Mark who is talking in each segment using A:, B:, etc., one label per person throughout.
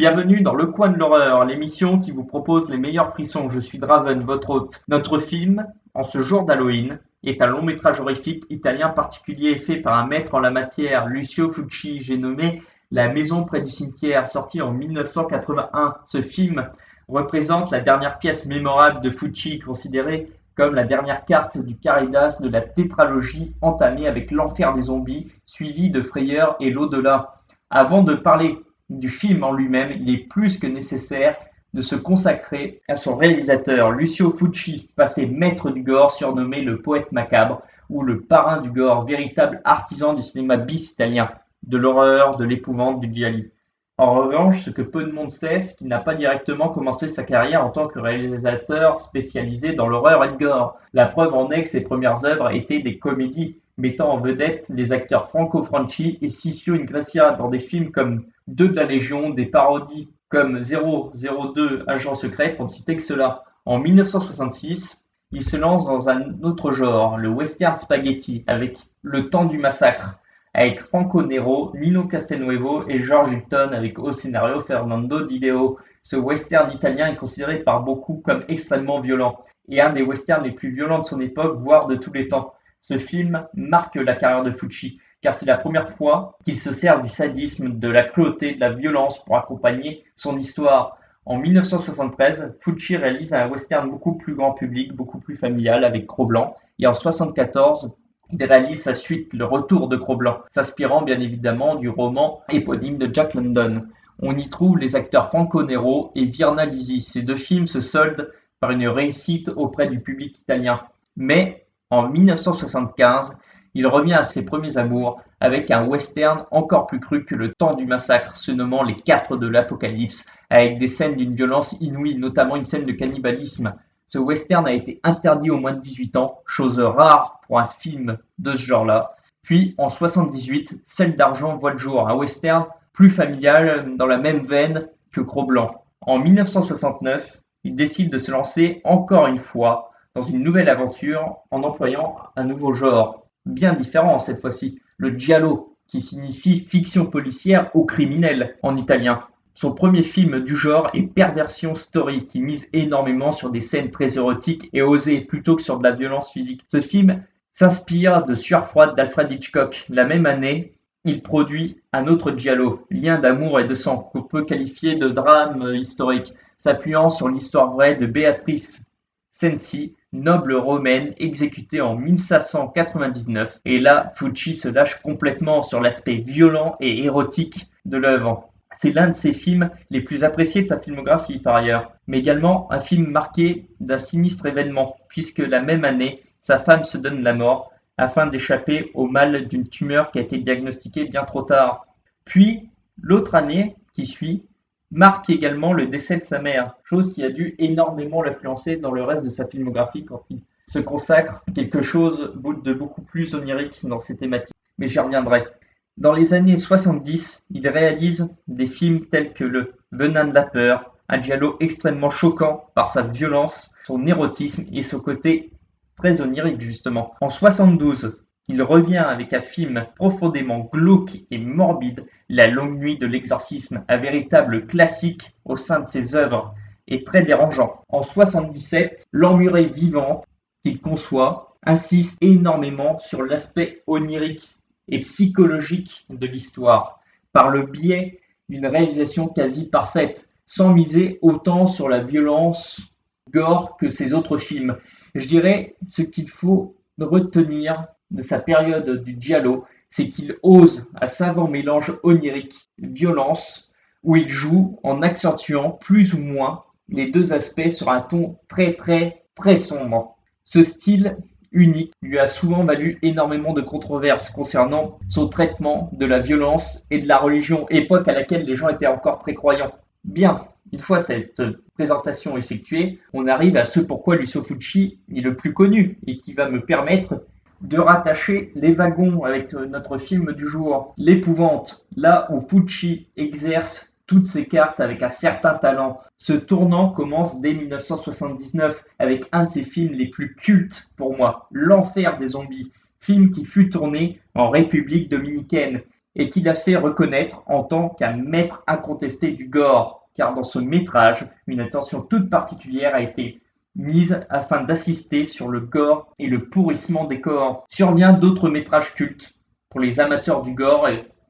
A: bienvenue dans Le Coin de l'Horreur, l'émission qui vous propose les meilleurs frissons. Je suis Draven, votre hôte. Notre film, en ce jour d'Halloween, est un long métrage horrifique italien particulier fait par un maître en la matière, Lucio Fulci. J'ai nommé La maison près du cimetière, sorti en 1981. Ce film représente la dernière pièce mémorable de Fulci, considérée comme la dernière carte du Caridas de la tétralogie entamée avec l'enfer des zombies, suivi de Frayeur et l'au-delà. Avant de parler du film en lui-même, il est plus que nécessaire de se consacrer à son réalisateur, Lucio Fulci, passé maître du gore, surnommé le poète macabre, ou le parrain du gore, véritable artisan du cinéma bis italien, de l'horreur, de l'épouvante, du giallo. En revanche, ce que peu de monde sait, c'est qu'il n'a pas directement commencé sa carrière en tant que réalisateur spécialisé dans l'horreur et le gore. La preuve en est que ses premières œuvres étaient des comédies, mettant en vedette les acteurs Franco Franchi et Ciccio Ingressia dans des films comme Deux de la Légion, des parodies comme 002 Agent secret, pour ne citer que cela. En 1966, il se lance dans un autre genre, le western spaghetti, avec Le temps du massacre, avec Franco Nero, Nino Castelnuovo et George Hilton avec au scénario Fernando Di Leo. Ce western italien est considéré par beaucoup comme extrêmement violent, et un des westerns les plus violents de son époque, voire de tous les temps. Ce film marque la carrière de Fulci, car c'est la première fois qu'il se sert du sadisme, de la cruauté, de la violence pour accompagner son histoire. En 1973, Fulci réalise un western beaucoup plus grand public, beaucoup plus familial avec Cro-Blanc, et en 1974, il réalise sa suite, Le Retour de Cro-Blanc, s'inspirant bien évidemment du roman éponyme de Jack London. On y trouve les acteurs Franco Nero et Virna Lisi. Ces deux films se soldent par une réussite auprès du public italien. Mais en 1975, il revient à ses premiers amours avec un western encore plus cru que Le temps du massacre, se nommant Les Quatre de l'Apocalypse, avec des scènes d'une violence inouïe, notamment une scène de cannibalisme. Ce western a été interdit aux moins de 18 ans, chose rare pour un film de ce genre-là. Puis en 78, Celle d'argent voit le jour, un western plus familial dans la même veine que Cro-Blanc. En 1969, il décide de se lancer encore une fois dans une nouvelle aventure en employant un nouveau genre, bien différent cette fois-ci, le giallo, qui signifie fiction policière au criminel en italien. Son premier film du genre est Perversion Story, qui mise énormément sur des scènes très érotiques et osées, plutôt que sur de la violence physique. Ce film s'inspire de Sueur froide d'Alfred Hitchcock. La même année, il produit un autre giallo, Lien d'amour et de sang, qu'on peut qualifier de drame historique, s'appuyant sur l'histoire vraie de Béatrice Cenci, noble romaine exécutée en 1599. Et là, Fulci se lâche complètement sur l'aspect violent et érotique de l'œuvre. C'est l'un de ses films les plus appréciés de sa filmographie par ailleurs, mais également un film marqué d'un sinistre événement, puisque la même année, sa femme se donne la mort afin d'échapper au mal d'une tumeur qui a été diagnostiquée bien trop tard. Puis, l'autre année qui suit marque également le décès de sa mère, chose qui a dû énormément l'influencer dans le reste de sa filmographie quand il se consacre à quelque chose de beaucoup plus onirique dans ses thématiques. Mais j'y reviendrai. Dans les années 70, il réalise des films tels que Le Venin de la peur, un giallo extrêmement choquant par sa violence, son érotisme et son côté très onirique justement. En 72, il revient avec un film profondément glauque et morbide, La longue nuit de l'exorcisme, un véritable classique au sein de ses œuvres et très dérangeant. En 77, L'emmurée vivante qu'il conçoit insiste énormément sur l'aspect onirique et psychologique de l'histoire, par le biais d'une réalisation quasi parfaite, sans miser autant sur la violence gore que ses autres films. Je dirais ce qu'il faut retenir de sa période du giallo, c'est qu'il ose un savant mélange onirique, violence, où il joue en accentuant plus ou moins les deux aspects sur un ton très sombre. Ce style unique lui a souvent valu énormément de controverses concernant son traitement de la violence et de la religion, époque à laquelle les gens étaient encore très croyants. Bien, une fois cette présentation effectuée, on arrive à ce pourquoi Lucio Fulci est le plus connu et qui va me permettre de rattacher les wagons avec notre film du jour, L'épouvante, là où Fulci exerce toutes ses cartes avec un certain talent. Ce tournant commence dès 1979 avec un de ses films les plus cultes pour moi, L'Enfer des zombies, film qui fut tourné en République dominicaine. et qui l'a fait reconnaître en tant qu'un maître incontesté du gore, car dans ce métrage, une attention toute particulière a été mise afin d'assister sur le gore et le pourrissement des corps. Survient d'autres métrages cultes pour les amateurs du gore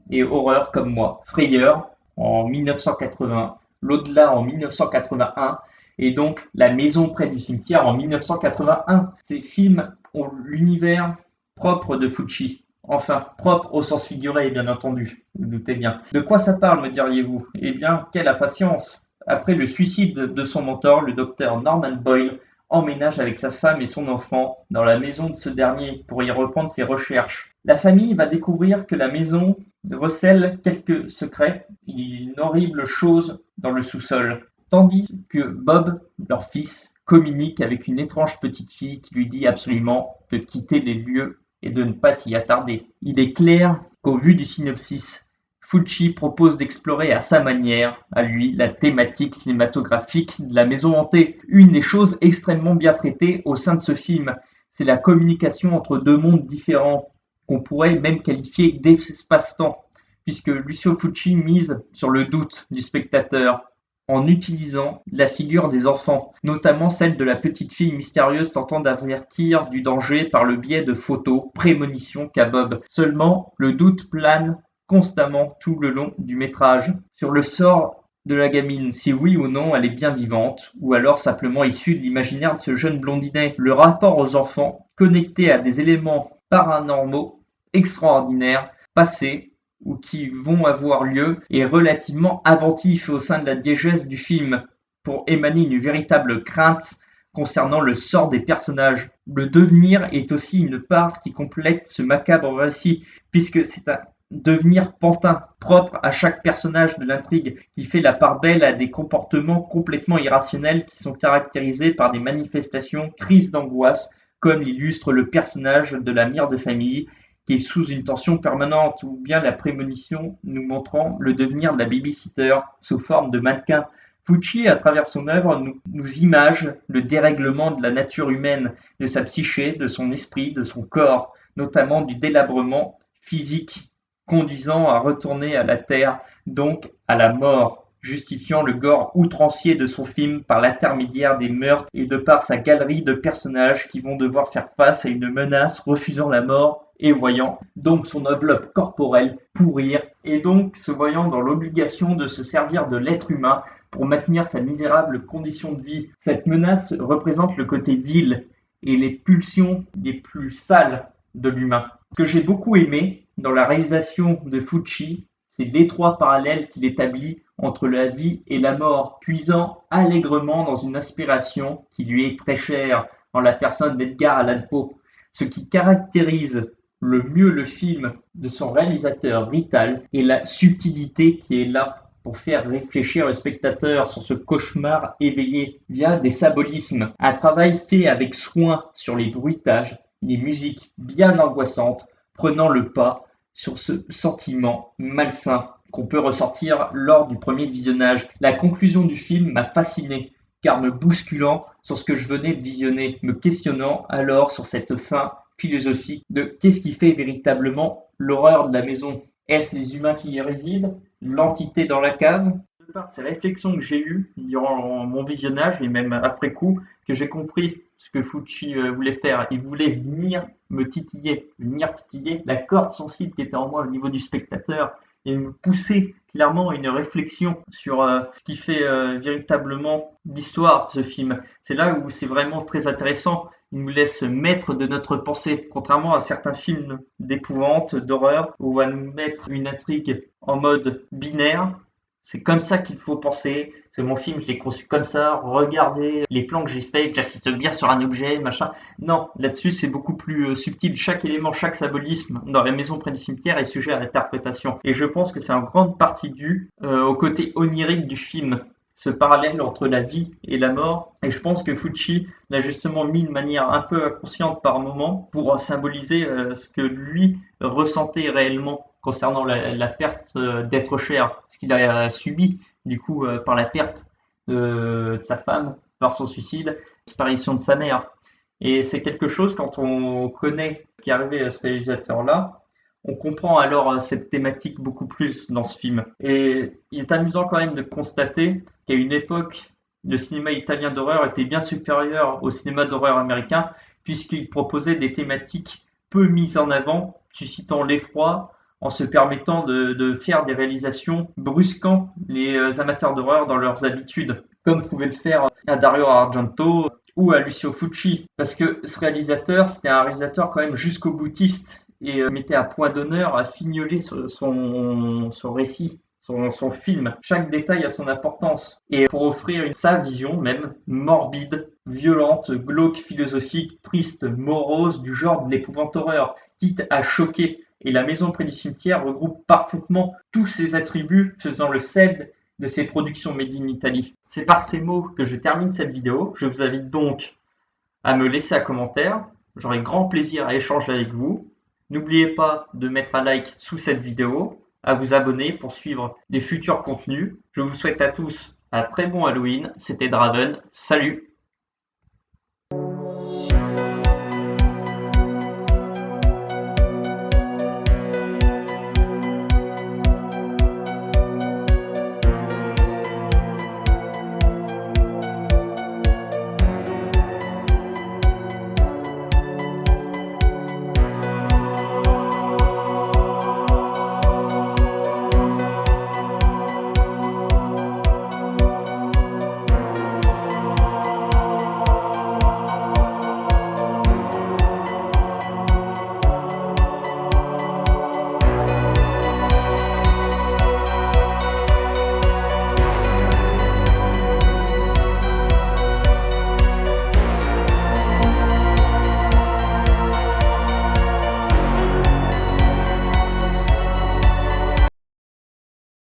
A: et horreur comme moi. Frayeur en 1980, L'Au-delà en 1981 et donc La maison près du cimetière en 1981. Ces films ont l'univers propre de Fucci. Enfin, propre au sens figuré, bien entendu, vous vous doutez bien. De quoi ça parle, me diriez-vous? Eh bien, quelle impatience! Après le suicide de son mentor, le docteur Norman Boyle emménage avec sa femme et son enfant dans la maison de ce dernier pour y reprendre ses recherches. La famille va découvrir que la maison recèle quelques secrets, il y a une horrible chose dans le sous-sol, tandis que Bob, leur fils, communique avec une étrange petite fille qui lui dit absolument de quitter les lieux et de ne pas s'y attarder. Il est clair qu'au vu du synopsis, Fulci propose d'explorer à sa manière, à lui, la thématique cinématographique de la maison hantée. Une des choses extrêmement bien traitées au sein de ce film, c'est la communication entre deux mondes différents, qu'on pourrait même qualifier d'espace-temps, puisque Lucio Fulci mise sur le doute du spectateur en utilisant la figure des enfants, notamment celle de la petite fille mystérieuse tentant d'avertir du danger par le biais de photos, prémonitions qu'a Bob. Seulement, le doute plane constamment tout le long du métrage sur le sort de la gamine, si oui ou non elle est bien vivante, ou alors simplement issue de l'imaginaire de ce jeune blondinet. Le rapport aux enfants, connecté à des éléments paranormaux extraordinaires, passés ou qui vont avoir lieu, est relativement inventif au sein de la diégèse du film, pour émaner une véritable crainte concernant le sort des personnages. Le devenir est aussi une part qui complète ce macabre récit, puisque c'est un devenir pantin, propre à chaque personnage de l'intrigue, qui fait la part belle à des comportements complètement irrationnels qui sont caractérisés par des manifestations, crises d'angoisse, comme l'illustre le personnage de la mère de famille, qui est sous une tension permanente, ou bien la prémonition nous montrant le devenir de la baby-sitter sous forme de mannequin. Fucci, à travers son œuvre, nous image le dérèglement de la nature humaine, de sa psyché, de son esprit, de son corps, notamment du délabrement physique conduisant à retourner à la terre, donc à la mort, justifiant le gore outrancier de son film par l'intermédiaire des meurtres et de par sa galerie de personnages qui vont devoir faire face à une menace refusant la mort et voyant donc son enveloppe corporelle pourrir et donc se voyant dans l'obligation de se servir de l'être humain pour maintenir sa misérable condition de vie. Cette menace représente le côté vil et les pulsions les plus sales de l'humain. Ce que j'ai beaucoup aimé dans la réalisation de Fucci, c'est l'étroit parallèle qu'il établit entre la vie et la mort, puisant allègrement dans une inspiration qui lui est très chère en la personne d'Edgar Allan Poe. Ce qui caractérise le mieux le film de son réalisateur Rital est la subtilité qui est là pour faire réfléchir le spectateur sur ce cauchemar éveillé via des symbolismes. Un travail fait avec soin sur les bruitages, les musiques bien angoissantes, prenant le pas sur ce sentiment malsain qu'on peut ressortir lors du premier visionnage. La conclusion du film m'a fasciné, car me bousculant sur ce que je venais de visionner, me questionnant alors sur cette fin philosophique de qu'est-ce qui fait véritablement l'horreur de la maison. Est-ce les humains qui y résident? L'entité dans la cave? De par ces réflexions que j'ai eues durant mon visionnage et même après coup, que j'ai compris ce que Fucci voulait faire. Il voulait venir titiller la corde sensible qui était en moi au niveau du spectateur et me pousser clairement à une réflexion sur ce qui fait véritablement l'histoire de ce film. C'est là où c'est vraiment très intéressant. Il nous laisse maître de notre pensée, contrairement à certains films d'épouvante, d'horreur, où on va nous mettre une intrigue en mode binaire. C'est comme ça qu'il faut penser. C'est mon film, je l'ai conçu comme ça. Regardez les plans que j'ai faits, que j'assiste bien sur un objet, machin. Non, là-dessus, c'est beaucoup plus subtil. Chaque élément, chaque symbolisme dans la maison près du cimetière est sujet à l'interprétation. Et je pense que c'est en grande partie dû au côté onirique du film, ce parallèle entre la vie et la mort. Et je pense que Fucci l'a justement mis de manière un peu inconsciente par moment pour symboliser ce que lui ressentait réellement concernant la perte d'être cher, ce qu'il a subi du coup par la perte de sa femme, par son suicide, la disparition de sa mère. Et c'est quelque chose, quand on connaît ce qui est arrivé à ce réalisateur-là, On comprend alors cette thématique beaucoup plus dans ce film. Et il est amusant quand même de constater qu'à une époque, le cinéma italien d'horreur était bien supérieur au cinéma d'horreur américain, puisqu'il proposait des thématiques peu mises en avant, suscitant l'effroi, en se permettant de faire des réalisations brusquant les amateurs d'horreur dans leurs habitudes, comme pouvait le faire à Dario Argento ou à Lucio Fucci. Parce que ce réalisateur, c'était un réalisateur quand même jusqu'au boutiste et mettait à point d'honneur à fignoler son récit, son film. Chaque détail a son importance. Et pour offrir sa vision même morbide, violente, glauque, philosophique, triste, morose du genre de l'épouvante horreur, quitte à choquer. Et La Maison près du cimetière regroupe parfaitement tous ces attributs, faisant le sel de ses productions made in Italy. C'est par ces mots que je termine cette vidéo. Je vous invite donc à me laisser un commentaire. J'aurai grand plaisir à échanger avec vous. N'oubliez pas de mettre un like sous cette vidéo, à vous abonner pour suivre les futurs contenus. Je vous souhaite à tous un très bon Halloween. C'était Draven. Salut!